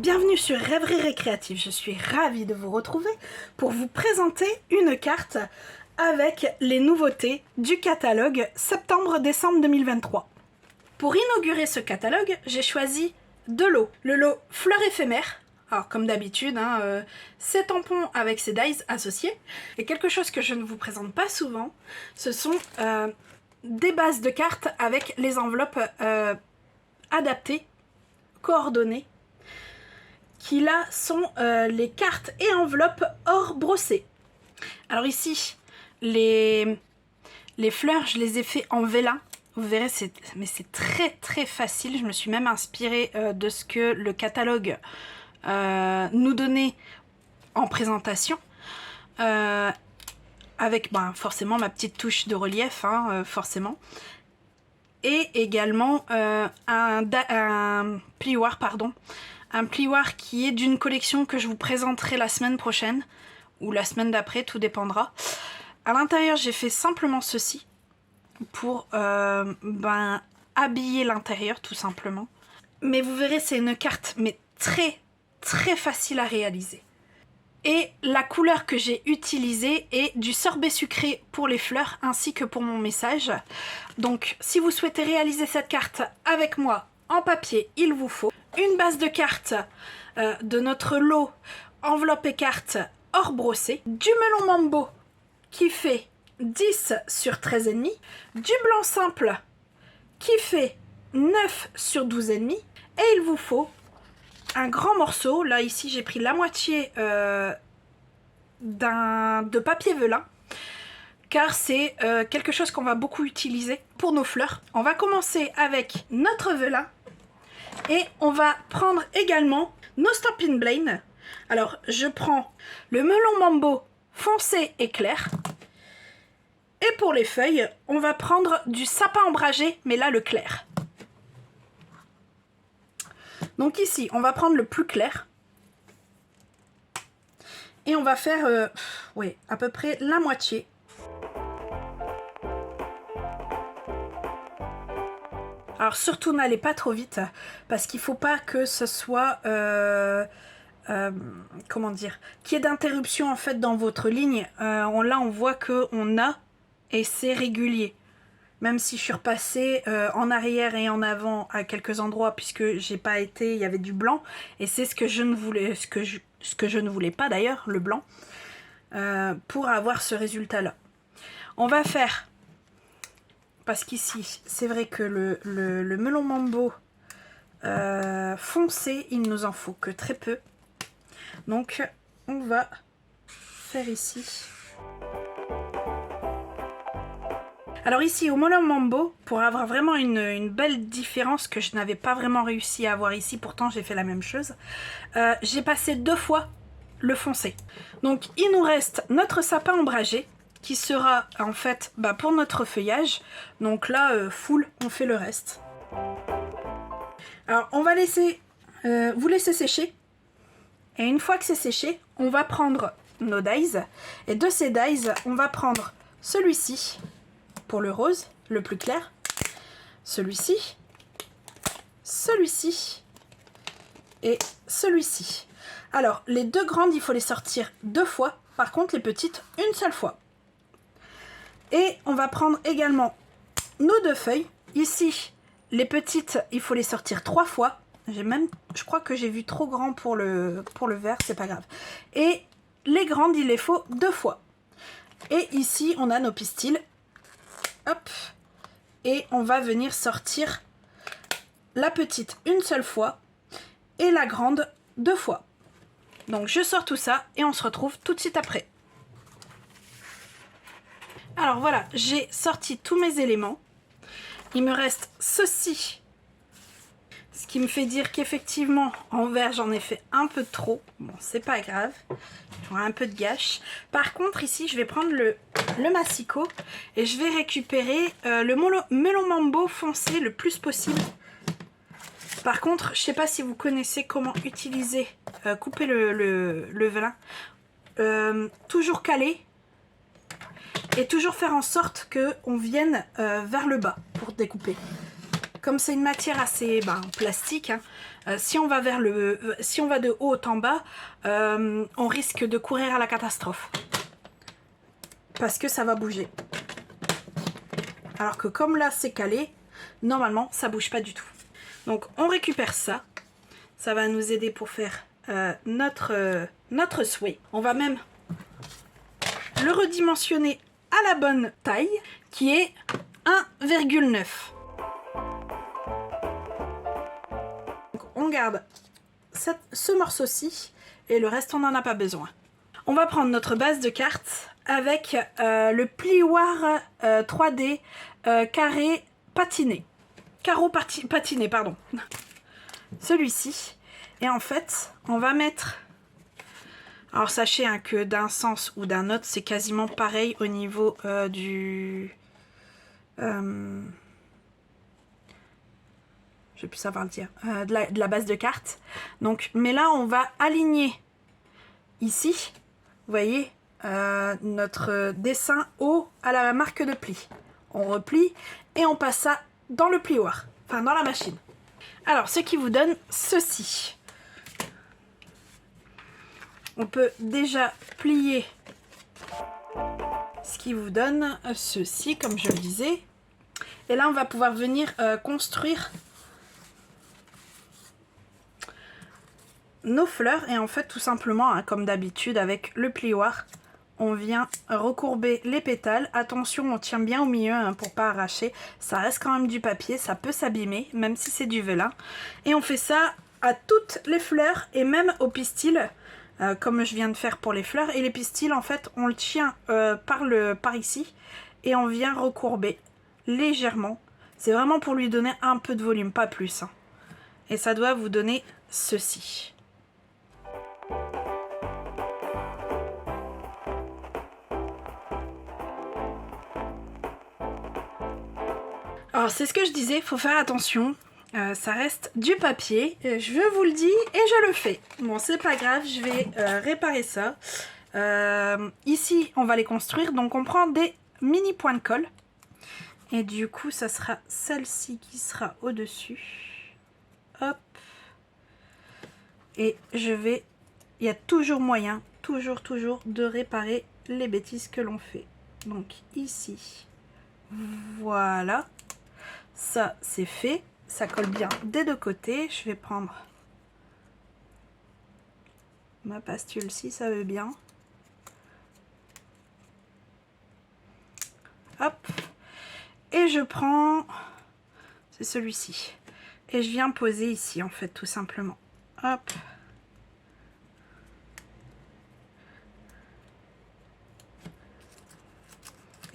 Bienvenue sur Rêverie Récréative, je suis ravie de vous retrouver pour vous présenter une carte avec les nouveautés du catalogue septembre-décembre 2023. Pour inaugurer ce catalogue, j'ai choisi deux lots. Le lot Fleurs éphémères, alors comme d'habitude, ces tampons avec ces dies associés. Et quelque chose que je ne vous présente pas souvent, ce sont des bases de cartes avec les enveloppes adaptées, coordonnées, qui là sont les cartes et enveloppes hors brossées. Alors ici, les fleurs, je les ai fait en vélin. Vous verrez, mais c'est très facile. Je me suis même inspirée de ce que le catalogue nous donnait en présentation. Avec forcément ma petite touche de relief, forcément. Et également un plioir, pardon. Un plioir qui est d'une collection que je vous présenterai la semaine prochaine ou la semaine d'après, tout dépendra. À l'intérieur, j'ai fait simplement ceci pour habiller l'intérieur tout simplement. Mais vous verrez, c'est une carte mais très facile à réaliser. Et la couleur que j'ai utilisée est du sorbet sucré pour les fleurs ainsi que pour mon message. Donc si vous souhaitez réaliser cette carte avec moi en papier, il vous faut une base de cartes de notre lot enveloppe et cartes hors brossé, du melon mambo qui fait 10 sur 13,5, du blanc simple qui fait 9 sur 12,5 et il vous faut un grand morceau. Là ici j'ai pris la moitié de papier velin car c'est quelque chose qu'on va beaucoup utiliser pour nos fleurs. On va commencer avec notre velin. Et on va prendre également nos Stampin' Blane. Alors, je prends le melon mambo foncé et clair. Et pour les feuilles, on va prendre du sapin ombragé, mais là, le clair. Donc ici, on va prendre le plus clair. Et on va faire, à peu près la moitié. Alors surtout n'allez pas trop vite parce qu'il ne faut pas que ce soit, comment dire, qu'il y ait d'interruption en fait dans votre ligne. Là on voit qu'on a et c'est régulier. Même si je suis repassée en arrière et en avant à quelques endroits puisque j'ai pas été, il y avait du blanc et c'est ce que je ne voulais, ce que je ne voulais pas d'ailleurs, le blanc, pour avoir ce résultat là. On va faire. Parce qu'ici, c'est vrai que le melon mambo foncé, il nous en faut que très peu. Donc, on va faire ici. Alors ici, au melon mambo, pour avoir vraiment une belle différence que je n'avais pas vraiment réussi à avoir ici, pourtant j'ai fait la même chose, j'ai passé 2 fois le foncé. Donc, il nous reste notre sapin ombragé, qui sera en fait pour notre feuillage. Donc là, full, on fait le reste. Alors, on va vous laisser sécher. Et une fois que c'est séché, on va prendre nos dies. Et de ces dies, on va prendre celui-ci pour le rose, le plus clair. Celui-ci. Celui-ci. Et celui-ci. Alors, les deux grandes, il faut les sortir 2 fois. Par contre, les petites, une seule fois. Et on va prendre également nos 2 feuilles. Ici, les petites, il faut les sortir 3 fois. Je crois que j'ai vu trop grand pour le vert, c'est pas grave. Et les grandes, il les faut 2 fois. Et ici, on a nos pistils. Hop. Et on va venir sortir la petite une seule fois et la grande 2 fois. Donc je sors tout ça et on se retrouve tout de suite après. Alors voilà, j'ai sorti tous mes éléments. Il me reste ceci. Ce qui me fait dire qu'effectivement, en vert, j'en ai fait un peu trop. Bon, c'est pas grave. J'aurai un peu de gâche. Par contre, ici, je vais prendre le massicot et je vais récupérer le melon mambo foncé le plus possible. Par contre, je sais pas si vous connaissez comment utiliser, couper le velin. Toujours caler. Et toujours faire en sorte qu'on vienne vers le bas pour découper. comme c'est une matière assez plastique, hein, si on va de haut en bas, on risque de courir à la catastrophe. Parce que ça va bouger. Alors que comme là c'est calé, normalement ça bouge pas du tout. Donc on récupère ça. Ça va nous aider pour faire notre souhait. On va même le redimensionner à la bonne taille qui est 1,9. On garde ce morceau-ci et le reste on n'en a pas besoin. On va prendre notre base de cartes avec le plioir 3D carré patiné. Carreau patiné, pardon. Celui-ci. Et en fait, on va mettre... Alors sachez hein, que d'un sens ou d'un autre, c'est quasiment pareil au niveau du... je vais plus savoir le dire. De la base de carte. Donc, mais là, on va aligner ici, vous voyez, notre dessin haut à la marque de pli. On replie et on passe ça dans le plioir, enfin dans la machine. Alors, ce qui vous donne ceci. On peut déjà plier ce qui vous donne ceci, comme je le disais. Et là, on va pouvoir venir construire nos fleurs. Et en fait, tout simplement, hein, comme d'habitude, avec le plioir, on vient recourber les pétales. Attention, on tient bien au milieu hein, pour pas arracher. Ça reste quand même du papier, ça peut s'abîmer, même si c'est du vélin. Et on fait ça à toutes les fleurs et même au pistil. Comme je viens de faire pour les fleurs. Et les pistils, en fait, on le tient par ici. Et on vient recourber légèrement. C'est vraiment pour lui donner un peu de volume, pas plus. Hein. Et ça doit vous donner ceci. Alors, c'est ce que je disais, il faut faire attention. Ça reste du papier, je vous le dis et je le fais. Bon, c'est pas grave, je vais réparer ça. Ici, on va les construire, donc on prend des mini points de colle. Et du coup, ça sera celle-ci qui sera au-dessus. Hop. Et je vais... Il y a toujours moyen, toujours, de réparer les bêtises que l'on fait. Donc ici, voilà. Ça, c'est fait. Ça colle bien des deux côtés. Je vais prendre ma pastule si ça veut bien. Hop. Et je prends... C'est celui-ci. Et je viens poser ici, en fait, tout simplement. Hop.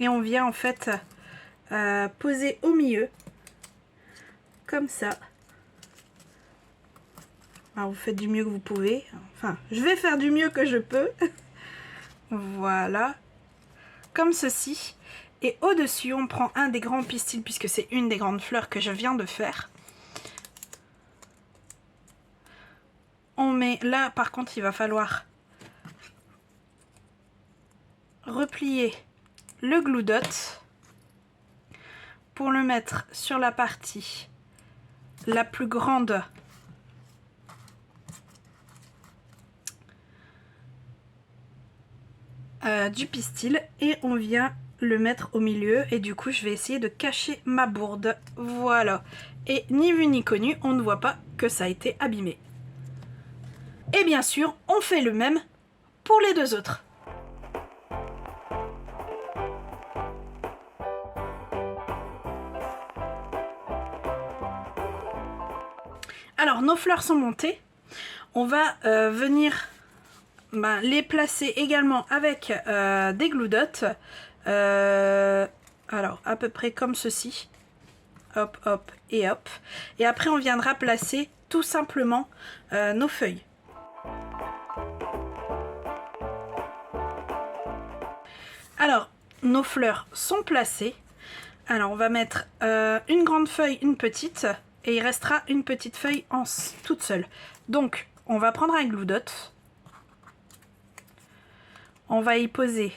Et on vient, en fait, poser au milieu. Comme ça. Alors, vous faites du mieux que vous pouvez. Enfin, je vais faire du mieux que je peux. Voilà. Comme ceci. Et au-dessus, on prend un des grands pistils, puisque c'est une des grandes fleurs que je viens de faire. On met là, par contre, il va falloir replier le glue dot pour le mettre sur la partie la plus grande du pistil et on vient le mettre au milieu et du coup je vais essayer de cacher ma bourde. Voilà. Et ni vu ni connu, on ne voit pas que ça a été abîmé. Et bien sûr, on fait le même pour les deux autres. Alors, nos fleurs sont montées. On va venir les placer également avec des glue dots. Alors, à peu près comme ceci. Hop, hop et hop. Et après, on viendra placer tout simplement nos feuilles. Alors, nos fleurs sont placées. Alors, on va mettre une grande feuille, une petite. Et il restera une petite feuille toute seule. Donc, on va prendre un glue dot. On va y poser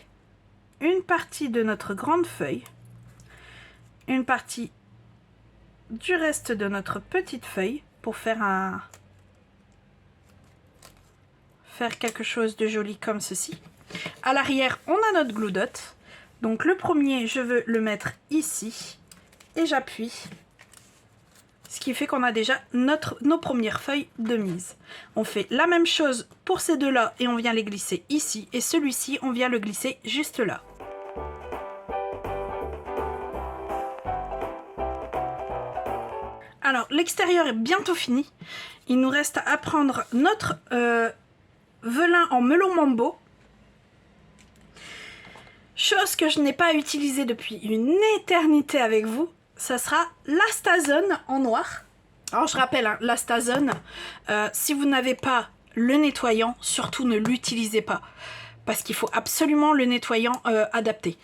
une partie de notre grande feuille. Une partie du reste de notre petite feuille pour faire quelque chose de joli comme ceci. À l'arrière, on a notre glue dot. Donc le premier, je veux le mettre ici et j'appuie. Ce qui fait qu'on a déjà nos premières feuilles de mise. On fait la même chose pour ces deux-là et on vient les glisser ici. Et celui-ci, on vient le glisser juste là. Alors, l'extérieur est bientôt fini. Il nous reste à prendre notre velin en melon mambo. Chose que je n'ai pas utilisée depuis une éternité avec vous. Ça sera l'Astazone en noir. Alors, je rappelle, hein, l'Astazone, si vous n'avez pas le nettoyant, surtout ne l'utilisez pas. Parce qu'il faut absolument le nettoyant adapté.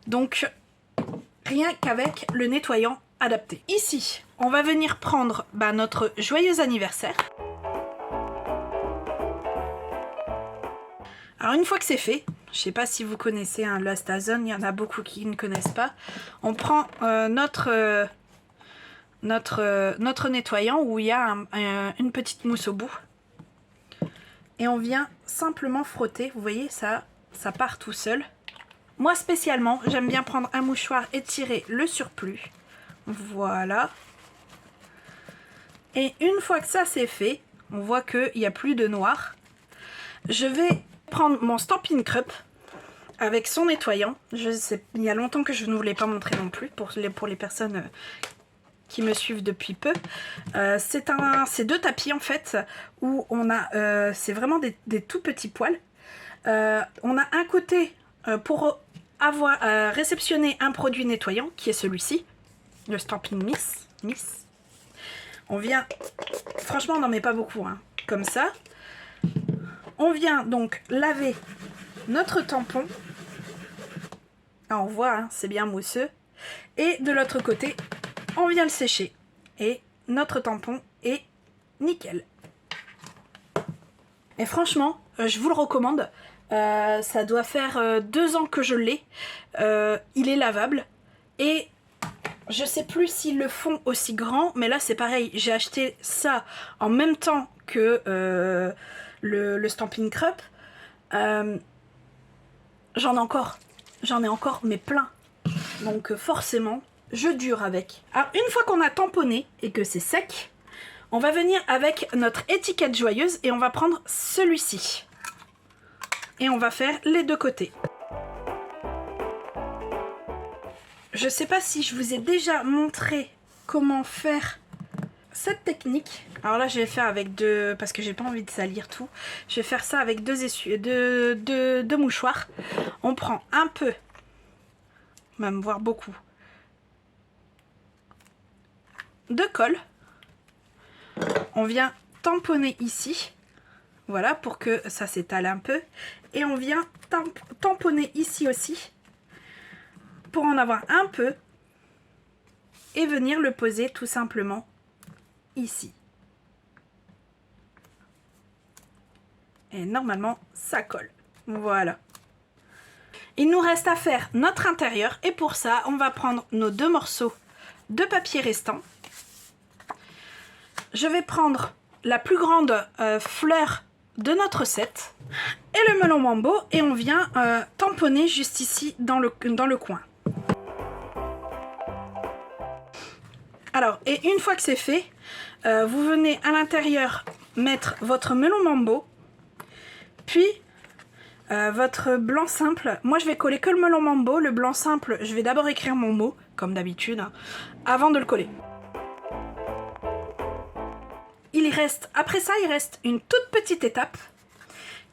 Donc, rien qu'avec le nettoyant adapté. Ici, on va venir prendre notre joyeux anniversaire. Alors une fois que c'est fait, je ne sais pas si vous connaissez l'Astazone, il y en a beaucoup qui ne connaissent pas. On prend notre nettoyant où il y a une petite mousse au bout. Et on vient simplement frotter, vous voyez, ça part tout seul. Moi spécialement, j'aime bien prendre un mouchoir et tirer le surplus. Voilà. Et une fois que ça c'est fait, on voit qu'il n'y a plus de noir. Je vais prendre mon Stampin' Cup avec son nettoyant. Il y a longtemps que je ne vous l'ai pas montré non plus pour les personnes qui me suivent depuis peu. C'est deux tapis en fait où on a, c'est vraiment des tout petits poils. On a un côté pour avoir réceptionné un produit nettoyant qui est celui-ci. Le Stampin' Miss. On vient, franchement on n'en met pas beaucoup, hein, comme ça. On vient donc laver notre tampon. Ah, on voit, hein, c'est bien mousseux. Et de l'autre côté, on vient le sécher. Et notre tampon est nickel. Et franchement, je vous le recommande. Ça doit faire 2 ans que je l'ai. Il est lavable. Et je sais plus s'ils le font aussi grand, mais là c'est pareil, j'ai acheté ça en même temps que le Stampin' Cup. J'en ai encore mais plein. Donc forcément, je dure avec. Alors une fois qu'on a tamponné et que c'est sec, on va venir avec notre étiquette joyeuse et on va prendre celui-ci. Et on va faire les deux côtés. Je sais pas si je vous ai déjà montré comment faire cette technique. Alors là je vais faire avec deux, parce que j'ai pas envie de salir tout. Je vais faire ça avec deux mouchoirs. On prend un peu, même voire beaucoup, de colle. On vient tamponner ici. Voilà, pour que ça s'étale un peu. Et on vient tamponner ici aussi. Pour en avoir un peu et venir le poser tout simplement ici. Et normalement ça colle. Voilà. Il nous reste à faire notre intérieur et pour ça on va prendre nos 2 morceaux de papier restants. Je vais prendre la plus grande fleur de notre set et le melon mambo et on vient tamponner juste ici dans le coin. Alors, et une fois que c'est fait, vous venez à l'intérieur mettre votre melon mambo, puis votre blanc simple. Moi, je vais coller que le melon mambo. Le blanc simple, je vais d'abord écrire mon mot, comme d'habitude, hein, avant de le coller. Après ça, il reste une toute petite étape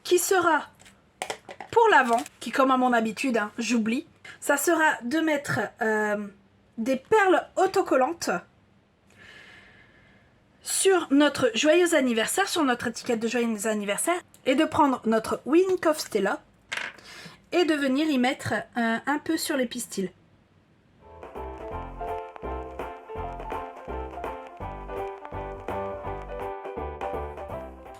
qui sera pour l'avant, qui comme à mon habitude, hein, j'oublie. Ça sera de mettre des perles autocollantes sur notre joyeux anniversaire, sur notre étiquette de joyeux anniversaire, et de prendre notre Wink of Stella et de venir y mettre un peu sur les pistils.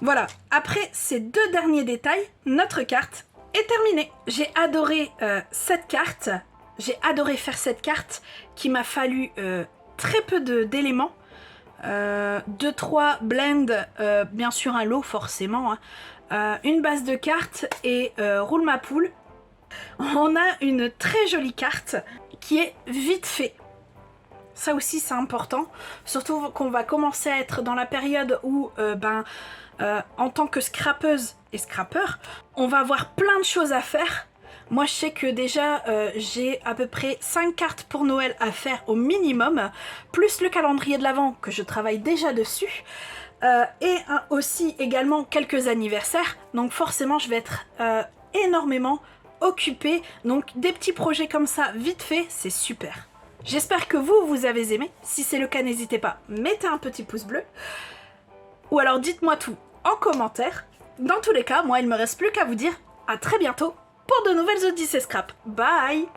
Voilà, après ces 2 derniers détails, notre carte est terminée. J'ai adoré cette carte, j'ai adoré faire cette carte qui m'a fallu très peu d'éléments. 2-3 blends, bien sûr un lot forcément, hein. Une base de cartes et roule ma poule. On a une très jolie carte qui est vite fait. Ça aussi c'est important, surtout qu'on va commencer à être dans la période où en tant que scrapeuse et scrapeur, on va avoir plein de choses à faire. Moi je sais que déjà j'ai à peu près 5 cartes pour Noël à faire au minimum, plus le calendrier de l'Avent que je travaille déjà dessus, et aussi également quelques anniversaires, donc forcément je vais être énormément occupée, donc des petits projets comme ça vite fait, c'est super. J'espère que vous avez aimé, si c'est le cas n'hésitez pas, mettez un petit pouce bleu, ou alors dites-moi tout en commentaire. Dans tous les cas, moi il me reste plus qu'à vous dire à très bientôt pour de nouvelles Odyssées Scrap. Bye!